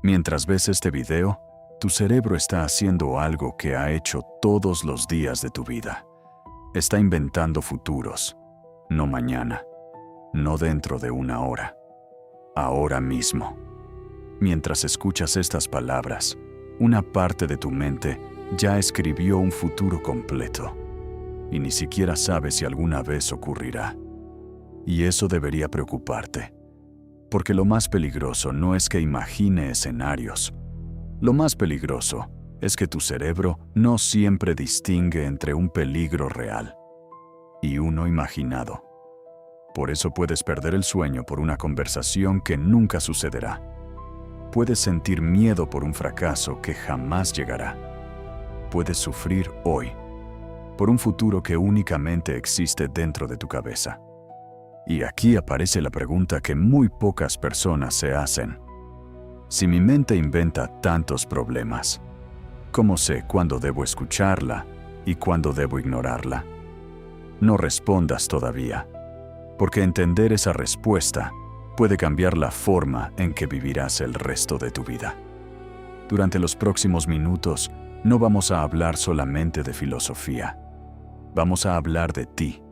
Mientras ves este video, tu cerebro está haciendo algo que ha hecho todos los días de tu vida. Está inventando futuros. No mañana. No dentro de una hora. Ahora mismo. Mientras escuchas estas palabras, una parte de tu mente ya escribió un futuro completo. Y ni siquiera sabes si alguna vez ocurrirá. Y eso debería preocuparte. Porque lo más peligroso no es que imagine escenarios. Lo más peligroso es que tu cerebro no siempre distingue entre un peligro real y uno imaginado. Por eso puedes perder el sueño por una conversación que nunca sucederá. Puedes sentir miedo por un fracaso que jamás llegará. Puedes sufrir hoy por un futuro que únicamente existe dentro de tu cabeza. Y aquí aparece la pregunta que muy pocas personas se hacen. Si mi mente inventa tantos problemas, ¿cómo sé cuándo debo escucharla y cuándo debo ignorarla? No respondas todavía, porque entender esa respuesta puede cambiar la forma en que vivirás el resto de tu vida. Durante los próximos minutos, no vamos a hablar solamente de filosofía. Vamos a hablar de ti,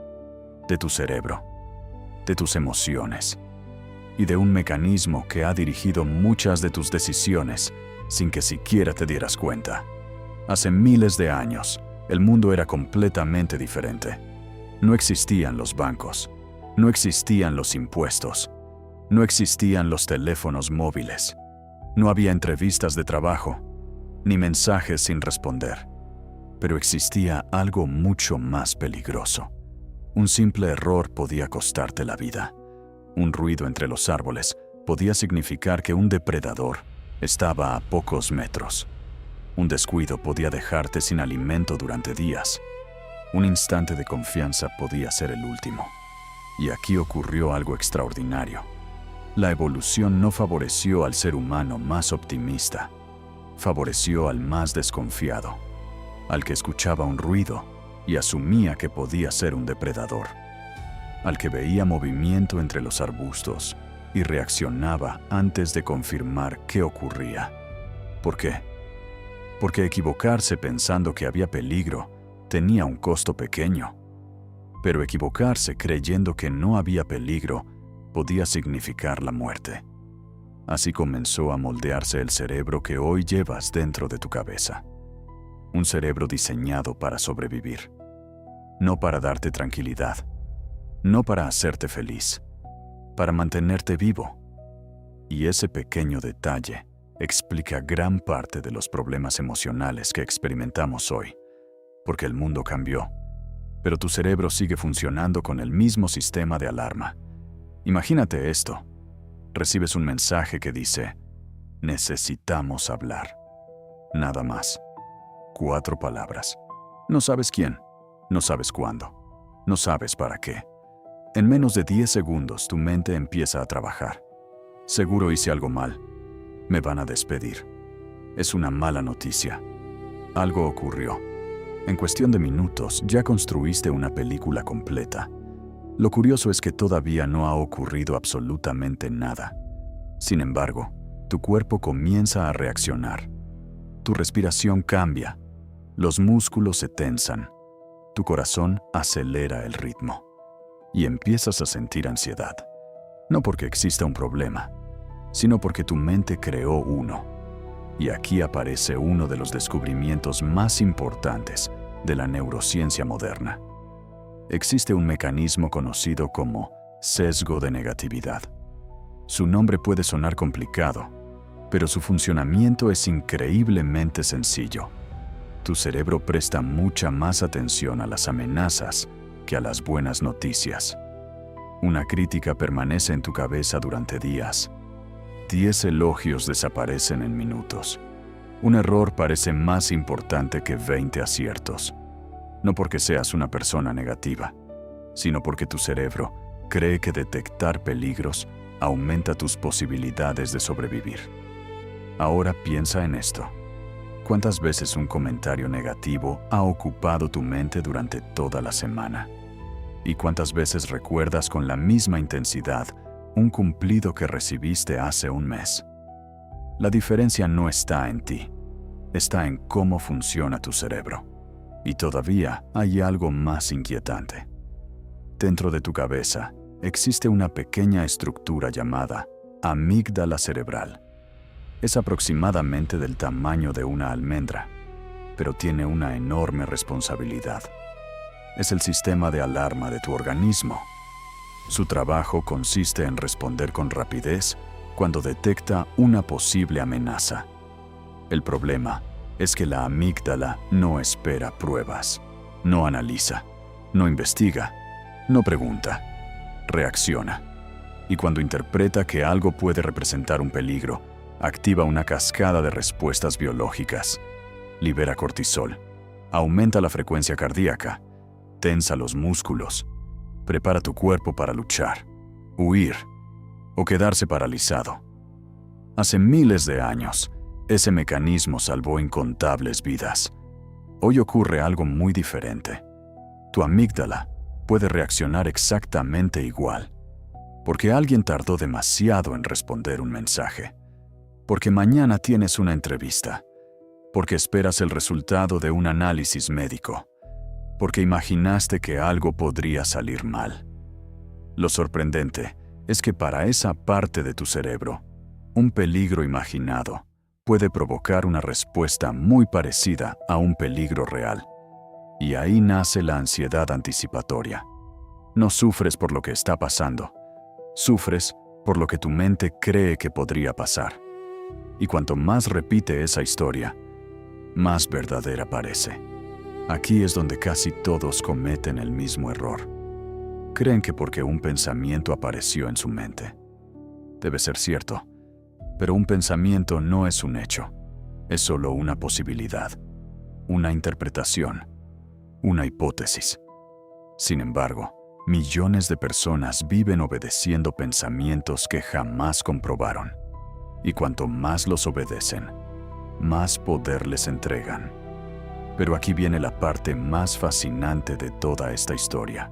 de tu cerebro, de tus emociones y de un mecanismo que ha dirigido muchas de tus decisiones sin que siquiera te dieras cuenta. Hace miles de años, el mundo era completamente diferente. No existían los bancos, no existían los impuestos, no existían los teléfonos móviles, no había entrevistas de trabajo, ni mensajes sin responder. Pero existía algo mucho más peligroso. Un simple error podía costarte la vida. Un ruido entre los árboles podía significar que un depredador estaba a pocos metros. Un descuido podía dejarte sin alimento durante días. Un instante de confianza podía ser el último. Y aquí ocurrió algo extraordinario. La evolución no favoreció al ser humano más optimista. Favoreció al más desconfiado, al que escuchaba un ruido y asumía que podía ser un depredador, al que veía movimiento entre los arbustos y reaccionaba antes de confirmar qué ocurría. ¿Por qué? Porque equivocarse pensando que había peligro tenía un costo pequeño, pero equivocarse creyendo que no había peligro podía significar la muerte. Así comenzó a moldearse el cerebro que hoy llevas dentro de tu cabeza. Un cerebro diseñado para sobrevivir, no para darte tranquilidad, no para hacerte feliz, para mantenerte vivo. Y ese pequeño detalle explica gran parte de los problemas emocionales que experimentamos hoy, porque el mundo cambió, pero tu cerebro sigue funcionando con el mismo sistema de alarma. Imagínate esto. Recibes un mensaje que dice, necesitamos hablar. Nada más. 4 palabras. No sabes quién, no sabes cuándo, no sabes para qué. En menos de 10 segundos tu mente empieza a trabajar. Seguro hice algo mal. Me van a despedir. Es una mala noticia. Algo ocurrió. En cuestión de minutos ya construiste una película completa. Lo curioso es que todavía no ha ocurrido absolutamente nada. Sin embargo, tu cuerpo comienza a reaccionar. Tu respiración cambia. Los músculos se tensan. Tu corazón acelera el ritmo. Y empiezas a sentir ansiedad. No porque exista un problema, sino porque tu mente creó uno. Y aquí aparece uno de los descubrimientos más importantes de la neurociencia moderna. Existe un mecanismo conocido como sesgo de negatividad. Su nombre puede sonar complicado, pero su funcionamiento es increíblemente sencillo. Tu cerebro presta mucha más atención a las amenazas que a las buenas noticias. Una crítica permanece en tu cabeza durante días. 10 elogios desaparecen en minutos. Un error parece más importante que 20 aciertos. No porque seas una persona negativa, sino porque tu cerebro cree que detectar peligros aumenta tus posibilidades de sobrevivir. Ahora piensa en esto. ¿Cuántas veces un comentario negativo ha ocupado tu mente durante toda la semana? ¿Y cuántas veces recuerdas con la misma intensidad un cumplido que recibiste hace un mes? La diferencia no está en ti, está en cómo funciona tu cerebro. Y todavía hay algo más inquietante. Dentro de tu cabeza existe una pequeña estructura llamada amígdala cerebral. Es aproximadamente del tamaño de una almendra, pero tiene una enorme responsabilidad. Es el sistema de alarma de tu organismo. Su trabajo consiste en responder con rapidez cuando detecta una posible amenaza. El problema es que la amígdala no espera pruebas, no analiza, no investiga, no pregunta, reacciona. Y cuando interpreta que algo puede representar un peligro, activa una cascada de respuestas biológicas. Libera cortisol, aumenta la frecuencia cardíaca, tensa los músculos, prepara tu cuerpo para luchar, huir o quedarse paralizado. Hace miles de años, ese mecanismo salvó incontables vidas. Hoy ocurre algo muy diferente. Tu amígdala puede reaccionar exactamente igual, porque alguien tardó demasiado en responder un mensaje, porque mañana tienes una entrevista, porque esperas el resultado de un análisis médico, porque imaginaste que algo podría salir mal. Lo sorprendente es que para esa parte de tu cerebro, un peligro imaginado puede provocar una respuesta muy parecida a un peligro real. Y ahí nace la ansiedad anticipatoria. No sufres por lo que está pasando, sufres por lo que tu mente cree que podría pasar. Y cuanto más repite esa historia, más verdadera parece. Aquí es donde casi todos cometen el mismo error. Creen que porque un pensamiento apareció en su mente, debe ser cierto, pero un pensamiento no es un hecho, es solo una posibilidad, una interpretación, una hipótesis. Sin embargo, millones de personas viven obedeciendo pensamientos que jamás comprobaron. Y cuanto más los obedecen, más poder les entregan. Pero aquí viene la parte más fascinante de toda esta historia.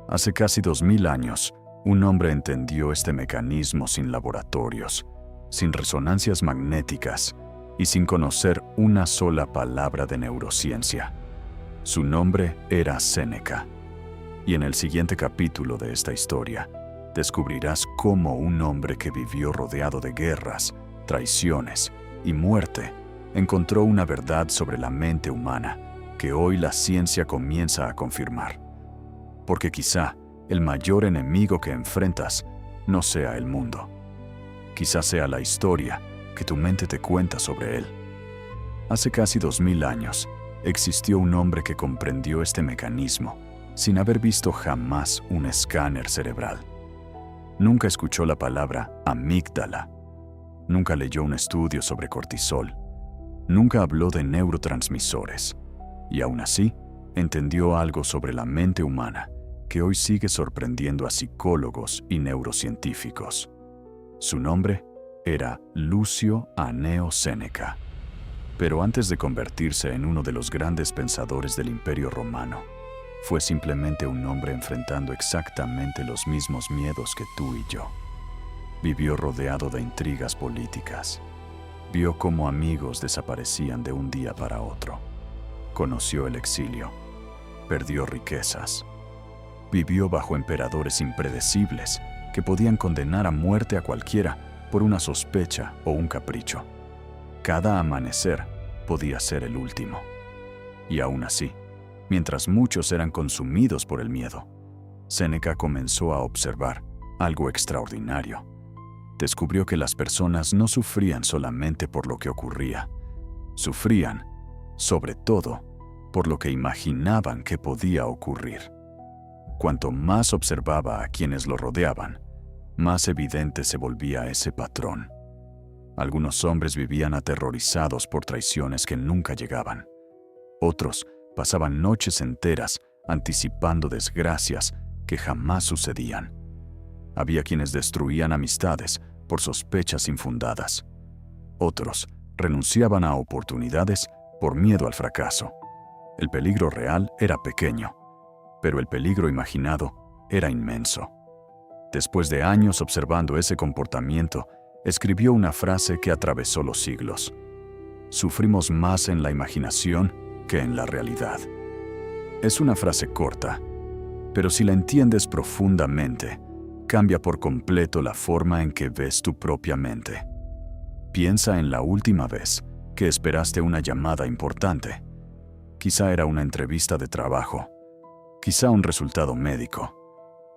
Hace casi 2000 años, un hombre entendió este mecanismo sin laboratorios, sin resonancias magnéticas y sin conocer una sola palabra de neurociencia. Su nombre era Séneca. Y en el siguiente capítulo de esta historia, descubrirás cómo un hombre que vivió rodeado de guerras, traiciones y muerte, encontró una verdad sobre la mente humana que hoy la ciencia comienza a confirmar. Porque quizá el mayor enemigo que enfrentas no sea el mundo. Quizá sea la historia que tu mente te cuenta sobre él. Hace casi 2000 años, existió un hombre que comprendió este mecanismo sin haber visto jamás un escáner cerebral. Nunca escuchó la palabra amígdala. Nunca leyó un estudio sobre cortisol. Nunca habló de neurotransmisores. Y aún así, entendió algo sobre la mente humana que hoy sigue sorprendiendo a psicólogos y neurocientíficos. Su nombre era Lucio Anneo Séneca. Pero antes de convertirse en uno de los grandes pensadores del Imperio Romano, fue simplemente un hombre enfrentando exactamente los mismos miedos que tú y yo. Vivió rodeado de intrigas políticas. Vio cómo amigos desaparecían de un día para otro. Conoció el exilio. Perdió riquezas. Vivió bajo emperadores impredecibles que podían condenar a muerte a cualquiera por una sospecha o un capricho. Cada amanecer podía ser el último. Y aún así, mientras muchos eran consumidos por el miedo, Séneca comenzó a observar algo extraordinario. Descubrió que las personas no sufrían solamente por lo que ocurría. Sufrían, sobre todo, por lo que imaginaban que podía ocurrir. Cuanto más observaba a quienes lo rodeaban, más evidente se volvía ese patrón. Algunos hombres vivían aterrorizados por traiciones que nunca llegaban. Otros pasaban noches enteras anticipando desgracias que jamás sucedían. Había quienes destruían amistades por sospechas infundadas. Otros renunciaban a oportunidades por miedo al fracaso. El peligro real era pequeño, pero el peligro imaginado era inmenso. Después de años observando ese comportamiento, escribió una frase que atravesó los siglos. Sufrimos más en la imaginación que en la realidad. Es una frase corta, pero si la entiendes profundamente, cambia por completo la forma en que ves tu propia mente. Piensa en la última vez que esperaste una llamada importante. Quizá era una entrevista de trabajo, quizá un resultado médico,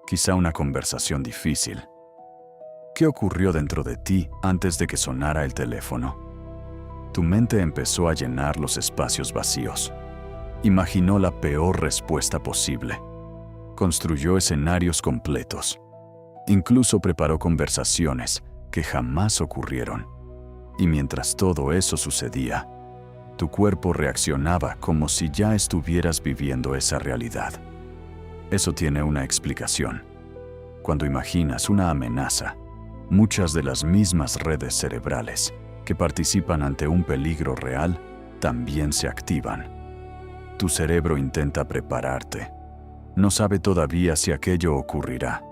quizá una conversación difícil. ¿Qué ocurrió dentro de ti antes de que sonara el teléfono? Tu mente empezó a llenar los espacios vacíos. Imaginó la peor respuesta posible. Construyó escenarios completos. Incluso preparó conversaciones que jamás ocurrieron. Y mientras todo eso sucedía, tu cuerpo reaccionaba como si ya estuvieras viviendo esa realidad. Eso tiene una explicación. Cuando imaginas una amenaza, muchas de las mismas redes cerebrales que participan ante un peligro real también se activan. Tu cerebro intenta prepararte. No sabe todavía si aquello ocurrirá,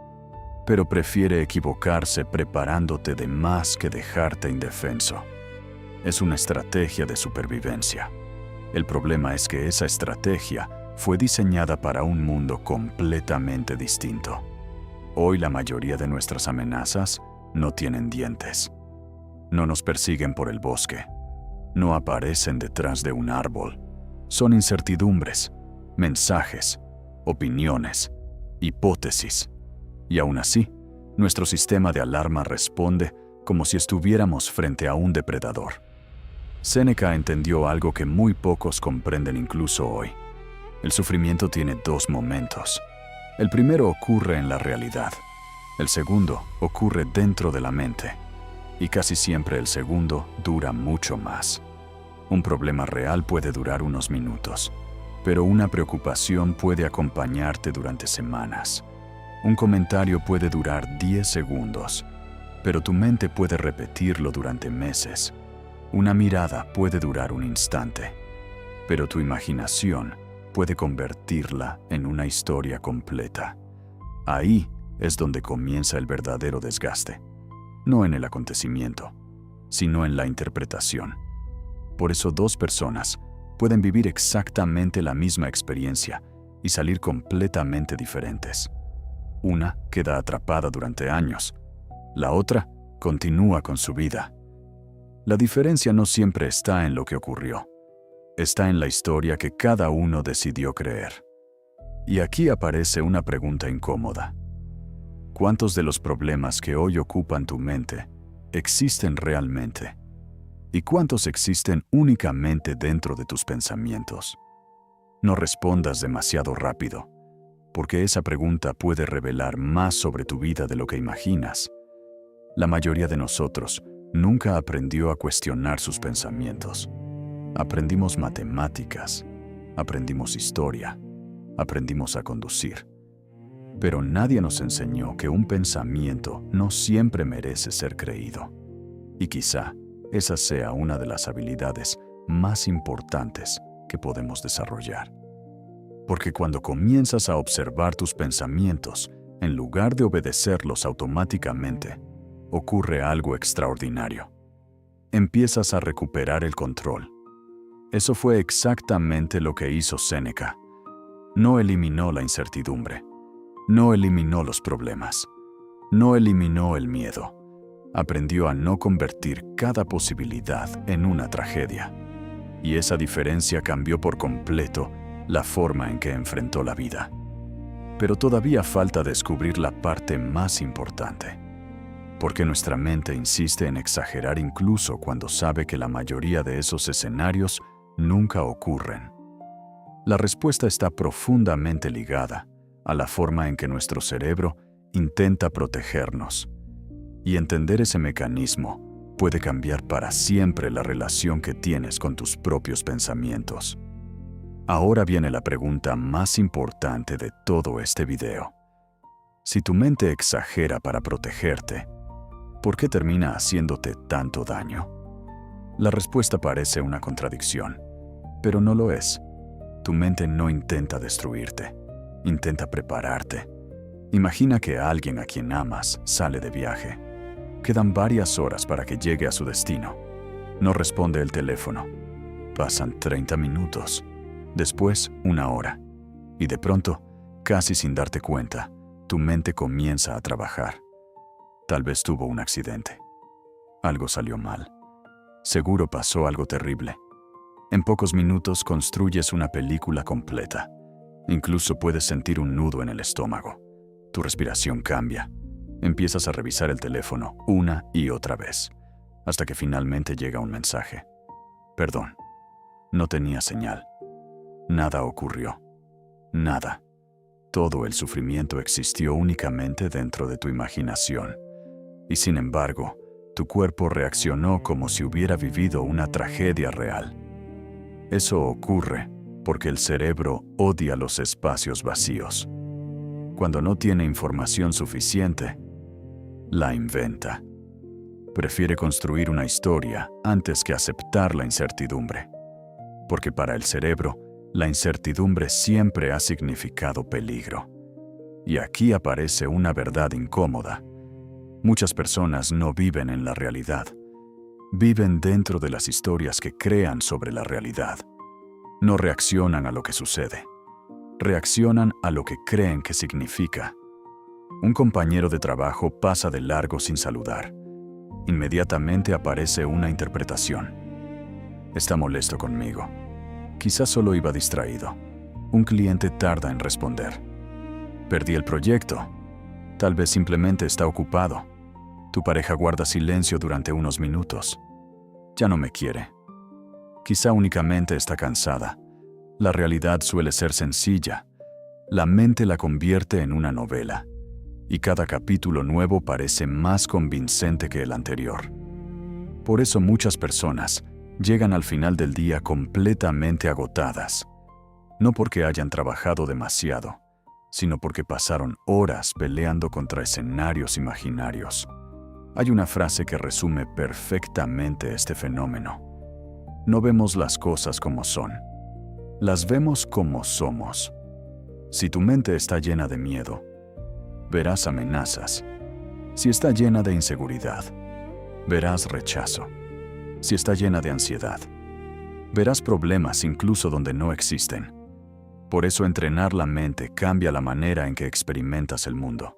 pero prefiere equivocarse preparándote de más que dejarte indefenso. Es una estrategia de supervivencia. El problema es que esa estrategia fue diseñada para un mundo completamente distinto. Hoy la mayoría de nuestras amenazas no tienen dientes. No nos persiguen por el bosque. No aparecen detrás de un árbol. Son incertidumbres, mensajes, opiniones, hipótesis. Y aún así, nuestro sistema de alarma responde como si estuviéramos frente a un depredador. Séneca entendió algo que muy pocos comprenden incluso hoy. El sufrimiento tiene dos momentos. El primero ocurre en la realidad. El segundo ocurre dentro de la mente. Y casi siempre el segundo dura mucho más. Un problema real puede durar unos minutos, pero una preocupación puede acompañarte durante semanas. Un comentario puede durar 10 segundos, pero tu mente puede repetirlo durante meses. Una mirada puede durar un instante, pero tu imaginación puede convertirla en una historia completa. Ahí es donde comienza el verdadero desgaste. No en el acontecimiento, sino en la interpretación. Por eso dos personas pueden vivir exactamente la misma experiencia y salir completamente diferentes. Una queda atrapada durante años, la otra continúa con su vida. La diferencia no siempre está en lo que ocurrió, está en la historia que cada uno decidió creer. Y aquí aparece una pregunta incómoda. ¿Cuántos de los problemas que hoy ocupan tu mente existen realmente? ¿Y cuántos existen únicamente dentro de tus pensamientos? No respondas demasiado rápido, porque esa pregunta puede revelar más sobre tu vida de lo que imaginas. La mayoría de nosotros nunca aprendió a cuestionar sus pensamientos. Aprendimos matemáticas, aprendimos historia, aprendimos a conducir. Pero nadie nos enseñó que un pensamiento no siempre merece ser creído. Y quizá esa sea una de las habilidades más importantes que podemos desarrollar. Porque cuando comienzas a observar tus pensamientos, en lugar de obedecerlos automáticamente, ocurre algo extraordinario. Empiezas a recuperar el control. Eso fue exactamente lo que hizo Séneca. No eliminó la incertidumbre. No eliminó los problemas. No eliminó el miedo. Aprendió a no convertir cada posibilidad en una tragedia. Y esa diferencia cambió por completo la forma en que enfrentó la vida. Pero todavía falta descubrir la parte más importante. Porque nuestra mente insiste en exagerar incluso cuando sabe que la mayoría de esos escenarios nunca ocurren. La respuesta está profundamente ligada a la forma en que nuestro cerebro intenta protegernos. Y entender ese mecanismo puede cambiar para siempre la relación que tienes con tus propios pensamientos. Ahora viene la pregunta más importante de todo este video. Si tu mente exagera para protegerte, ¿por qué termina haciéndote tanto daño? La respuesta parece una contradicción, pero no lo es. Tu mente no intenta destruirte, intenta prepararte. Imagina que alguien a quien amas sale de viaje. Quedan varias horas para que llegue a su destino. No responde el teléfono. Pasan 30 minutos. Después, 1 hora. Y de pronto, casi sin darte cuenta, tu mente comienza a trabajar. Tal vez tuvo un accidente. Algo salió mal. Seguro pasó algo terrible. En pocos minutos construyes una película completa. Incluso puedes sentir un nudo en el estómago. Tu respiración cambia. Empiezas a revisar el teléfono una y otra vez, hasta que finalmente llega un mensaje. Perdón, no tenía señal. Nada ocurrió. Nada. Todo el sufrimiento existió únicamente dentro de tu imaginación. Y sin embargo, tu cuerpo reaccionó como si hubiera vivido una tragedia real. Eso ocurre porque el cerebro odia los espacios vacíos. Cuando no tiene información suficiente, la inventa. Prefiere construir una historia antes que aceptar la incertidumbre. Porque para el cerebro, la incertidumbre siempre ha significado peligro. Y aquí aparece una verdad incómoda. Muchas personas no viven en la realidad. Viven dentro de las historias que crean sobre la realidad. No reaccionan a lo que sucede. Reaccionan a lo que creen que significa. Un compañero de trabajo pasa de largo sin saludar. Inmediatamente aparece una interpretación. Está molesto conmigo. Quizás solo iba distraído. Un cliente tarda en responder. Perdí el proyecto. Tal vez simplemente está ocupado. Tu pareja guarda silencio durante unos minutos. Ya no me quiere. Quizá únicamente está cansada. La realidad suele ser sencilla. La mente la convierte en una novela. Y cada capítulo nuevo parece más convincente que el anterior. Por eso muchas personas llegan al final del día completamente agotadas. No porque hayan trabajado demasiado, sino porque pasaron horas peleando contra escenarios imaginarios. Hay una frase que resume perfectamente este fenómeno. No vemos las cosas como son. Las vemos como somos. Si tu mente está llena de miedo, verás amenazas. Si está llena de inseguridad, verás rechazo. Si está llena de ansiedad, verás problemas incluso donde no existen. Por eso entrenar la mente cambia la manera en que experimentas el mundo.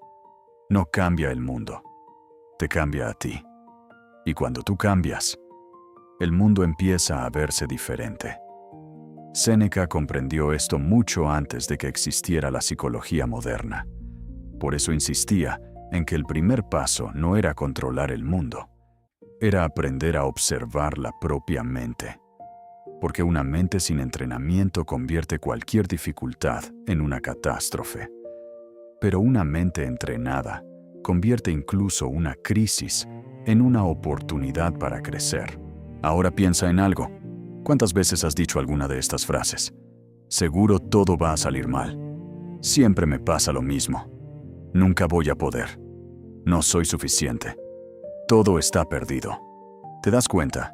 No cambia el mundo, te cambia a ti. Y cuando tú cambias, el mundo empieza a verse diferente. Séneca comprendió esto mucho antes de que existiera la psicología moderna. Por eso insistía en que el primer paso no era controlar el mundo, era aprender a observar la propia mente. Porque una mente sin entrenamiento convierte cualquier dificultad en una catástrofe. Pero una mente entrenada convierte incluso una crisis en una oportunidad para crecer. Ahora piensa en algo. ¿Cuántas veces has dicho alguna de estas frases? Seguro todo va a salir mal. Siempre me pasa lo mismo. Nunca voy a poder. No soy suficiente. Todo está perdido. ¿Te das cuenta?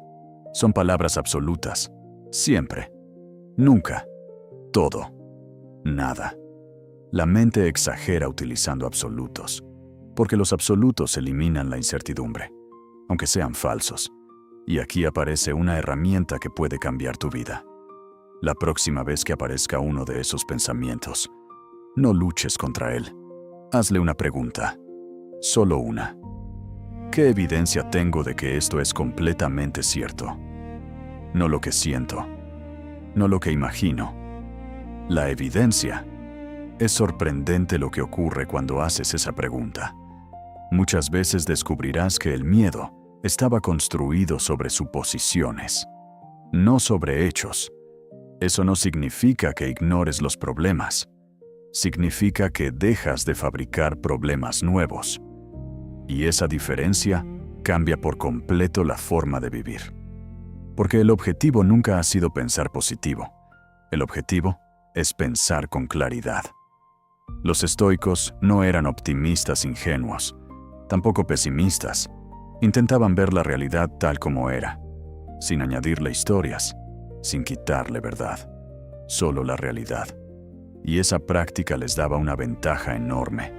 Son palabras absolutas. Siempre. Nunca. Todo. Nada. La mente exagera utilizando absolutos, porque los absolutos eliminan la incertidumbre, aunque sean falsos. Y aquí aparece una herramienta que puede cambiar tu vida. La próxima vez que aparezca uno de esos pensamientos, no luches contra él. Hazle una pregunta. Solo una. ¿Qué evidencia tengo de que esto es completamente cierto? No lo que siento, no lo que imagino. La evidencia. Es sorprendente lo que ocurre cuando haces esa pregunta. Muchas veces descubrirás que el miedo estaba construido sobre suposiciones, no sobre hechos. Eso no significa que ignores los problemas. Significa que dejas de fabricar problemas nuevos. Y esa diferencia cambia por completo la forma de vivir. Porque el objetivo nunca ha sido pensar positivo. El objetivo es pensar con claridad. Los estoicos no eran optimistas ingenuos, tampoco pesimistas. Intentaban ver la realidad tal como era, sin añadirle historias, sin quitarle verdad, solo la realidad. Y esa práctica les daba una ventaja enorme.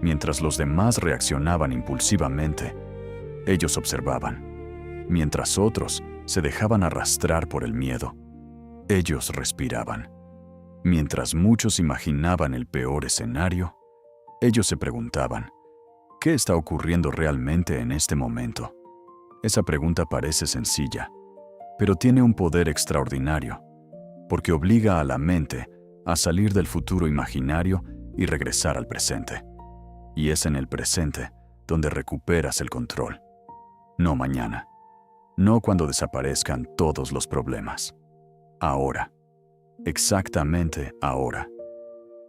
Mientras los demás reaccionaban impulsivamente, Ellos observaban. Mientras otros se dejaban arrastrar por el miedo, ellos respiraban. Mientras muchos imaginaban el peor escenario, ellos se preguntaban, ¿qué está ocurriendo realmente en este momento? Esa pregunta parece sencilla, pero tiene un poder extraordinario, porque obliga a la mente a salir del futuro imaginario y regresar al presente. Y es en el presente donde recuperas el control. No mañana. No cuando desaparezcan todos los problemas. Ahora. Exactamente ahora.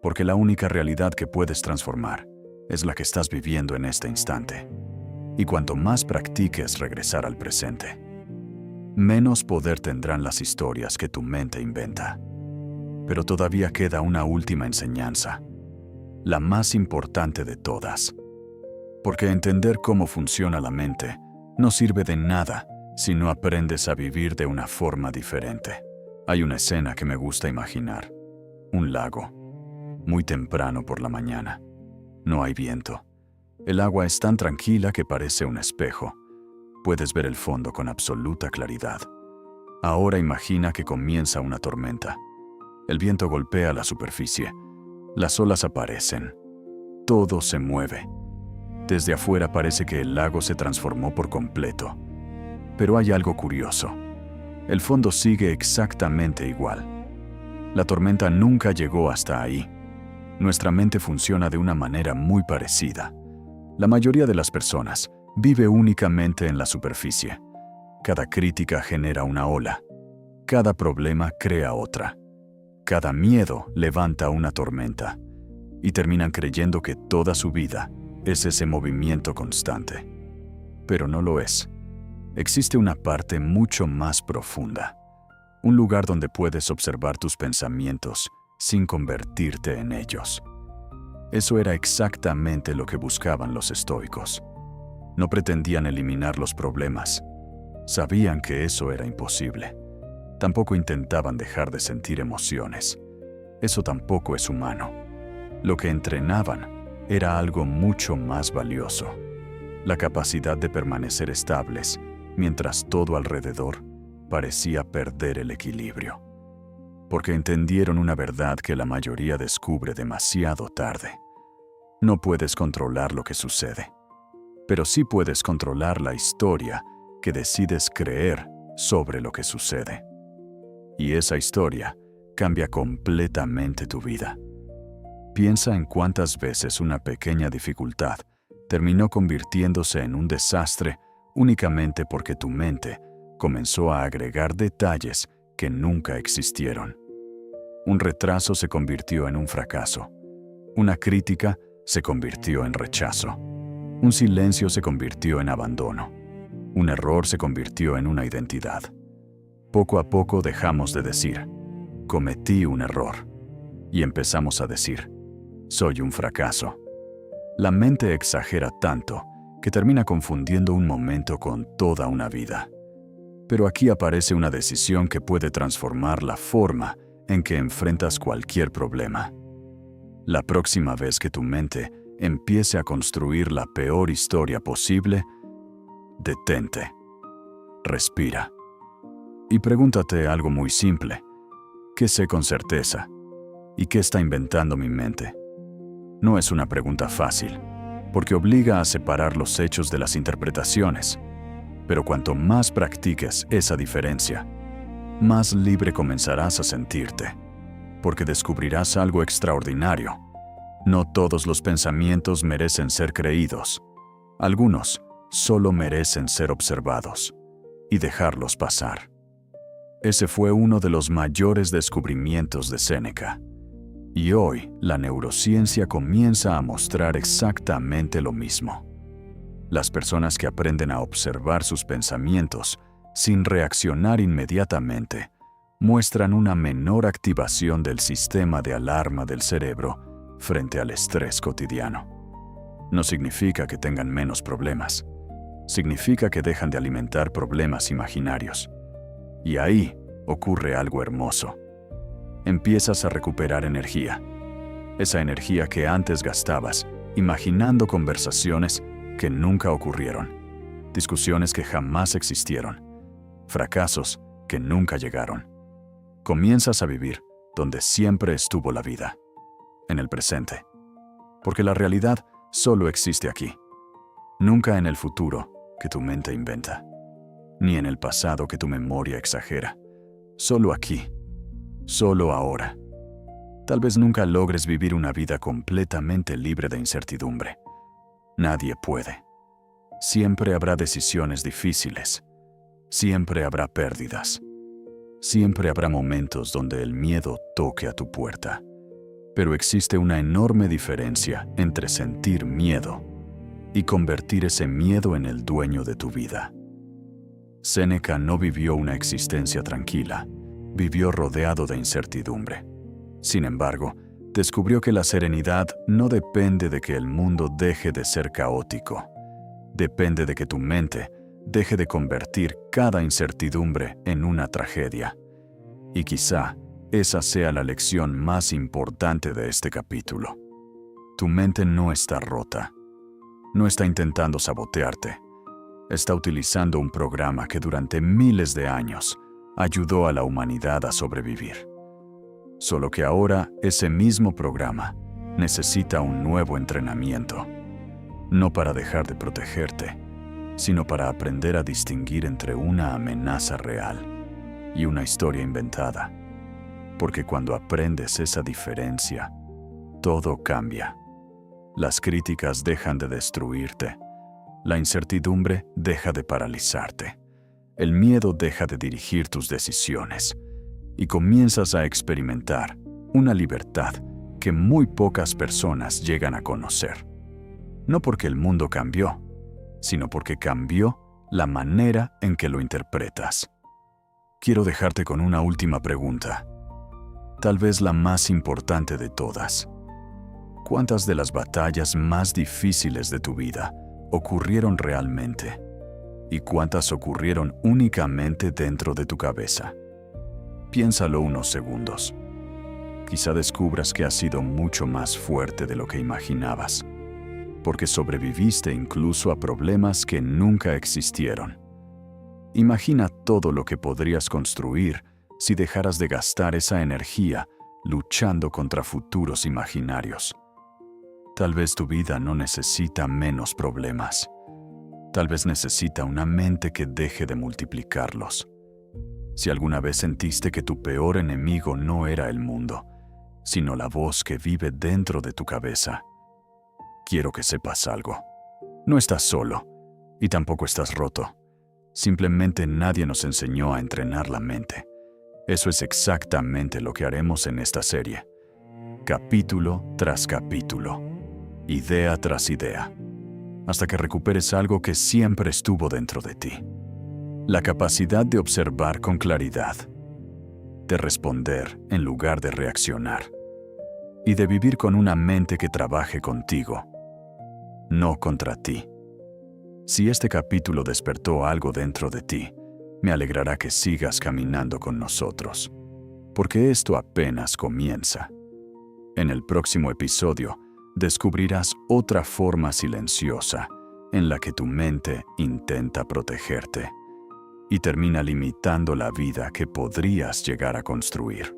Porque la única realidad que puedes transformar es la que estás viviendo en este instante. Y cuanto más practiques regresar al presente, menos poder tendrán las historias que tu mente inventa. Pero todavía queda una última enseñanza, la más importante de todas. Porque entender cómo funciona la mente no sirve de nada si no aprendes a vivir de una forma diferente. Hay una escena que me gusta imaginar. Un lago, muy temprano por la mañana. No hay viento. El agua es tan tranquila que parece un espejo. Puedes ver el fondo con absoluta claridad. Ahora imagina que comienza una tormenta. El viento golpea la superficie. Las olas aparecen. Todo se mueve. Desde afuera parece que el lago se transformó por completo. Pero hay algo curioso. El fondo sigue exactamente igual. La tormenta nunca llegó hasta ahí. Nuestra mente funciona de una manera muy parecida. La mayoría de las personas vive únicamente en la superficie. Cada crítica genera una ola. Cada problema crea otra. Cada miedo levanta una tormenta. Y terminan creyendo que toda su vida es ese movimiento constante. Pero no lo es. Existe una parte mucho más profunda. Un lugar donde puedes observar tus pensamientos sin convertirte en ellos. Eso era exactamente lo que buscaban los estoicos. No pretendían eliminar los problemas. Sabían que eso era imposible. Tampoco intentaban dejar de sentir emociones. Eso tampoco es humano. Lo que entrenaban era algo mucho más valioso. La capacidad de permanecer estables mientras todo alrededor parecía perder el equilibrio. Porque entendieron una verdad que la mayoría descubre demasiado tarde. No puedes controlar lo que sucede, pero sí puedes controlar la historia que decides creer sobre lo que sucede. Y esa historia cambia completamente tu vida. Piensa en cuántas veces una pequeña dificultad terminó convirtiéndose en un desastre únicamente porque tu mente comenzó a agregar detalles que nunca existieron. Un retraso se convirtió en un fracaso. Una crítica se convirtió en rechazo. Un silencio se convirtió en abandono. Un error se convirtió en una identidad. Poco a poco dejamos de decir, cometí un error, y empezamos a decir, soy un fracaso. La mente exagera tanto que termina confundiendo un momento con toda una vida. Pero aquí aparece una decisión que puede transformar la forma en que enfrentas cualquier problema. La próxima vez que tu mente empiece a construir la peor historia posible, detente, respira y pregúntate algo muy simple. ¿Qué sé con certeza? ¿Y qué está inventando mi mente? No es una pregunta fácil, porque obliga a separar los hechos de las interpretaciones. Pero cuanto más practiques esa diferencia, más libre comenzarás a sentirte, porque descubrirás algo extraordinario. No todos los pensamientos merecen ser creídos. Algunos solo merecen ser observados y dejarlos pasar. Ese fue uno de los mayores descubrimientos de Séneca. Y hoy, la neurociencia comienza a mostrar exactamente lo mismo. Las personas que aprenden a observar sus pensamientos sin reaccionar inmediatamente muestran una menor activación del sistema de alarma del cerebro frente al estrés cotidiano. No significa que tengan menos problemas. Significa que dejan de alimentar problemas imaginarios. Y ahí ocurre algo hermoso. Empiezas a recuperar energía. Esa energía que antes gastabas imaginando conversaciones que nunca ocurrieron. discusiones que jamás existieron, fracasos que nunca llegaron. Comienzas a vivir donde siempre estuvo la vida, en el presente. Porque la realidad solo existe aquí, nunca en el futuro que tu mente inventa, ni en el pasado que tu memoria exagera. Solo aquí, solo ahora. Tal vez nunca logres vivir una vida completamente libre de incertidumbre. Nadie puede. Siempre habrá decisiones difíciles. Siempre habrá pérdidas. Siempre habrá momentos donde el miedo toque a tu puerta. Pero existe una enorme diferencia entre sentir miedo y convertir ese miedo en el dueño de tu vida. Séneca no vivió una existencia tranquila, vivió rodeado de incertidumbre. Sin embargo, descubrió que la serenidad no depende de que el mundo deje de ser caótico. Depende de que tu mente deje de convertir cada incertidumbre en una tragedia. Y quizá esa sea la lección más importante de este capítulo. Tu mente no está rota. No está intentando sabotearte. Está utilizando un programa que durante miles de años ayudó a la humanidad a sobrevivir. Solo que ahora ese mismo programa necesita un nuevo entrenamiento. No para dejar de protegerte, sino para aprender a distinguir entre una amenaza real y una historia inventada. Porque cuando aprendes esa diferencia, todo cambia. Las críticas dejan de destruirte. La incertidumbre deja de paralizarte. El miedo deja de dirigir tus decisiones. Y comienzas a experimentar una libertad que muy pocas personas llegan a conocer. No porque el mundo cambió, sino porque cambió la manera en que lo interpretas. Quiero dejarte con una última pregunta, tal vez la más importante de todas. ¿Cuántas de las batallas más difíciles de tu vida ocurrieron realmente? ¿Y cuántas ocurrieron únicamente dentro de tu cabeza? Piénsalo unos segundos. Quizá descubras que has sido mucho más fuerte de lo que imaginabas, porque sobreviviste incluso a problemas que nunca existieron. Imagina todo lo que podrías construir si dejaras de gastar esa energía luchando contra futuros imaginarios. Tal vez tu vida no necesita menos problemas. Tal vez necesita una mente que deje de multiplicarlos. Si alguna vez sentiste que tu peor enemigo no era el mundo, sino la voz que vive dentro de tu cabeza, quiero que sepas algo. No estás solo, y tampoco estás roto. Simplemente nadie nos enseñó a entrenar la mente. Eso es exactamente lo que haremos en esta serie. Capítulo tras capítulo, idea tras idea, hasta que recuperes algo que siempre estuvo dentro de ti. La capacidad de observar con claridad, de responder en lugar de reaccionar, y de vivir con una mente que trabaje contigo, no contra ti. Si este capítulo despertó algo dentro de ti, me alegrará que sigas caminando con nosotros, porque esto apenas comienza. En el próximo episodio, descubrirás otra forma silenciosa en la que tu mente intenta protegerte y termina limitando la vida que podrías llegar a construir.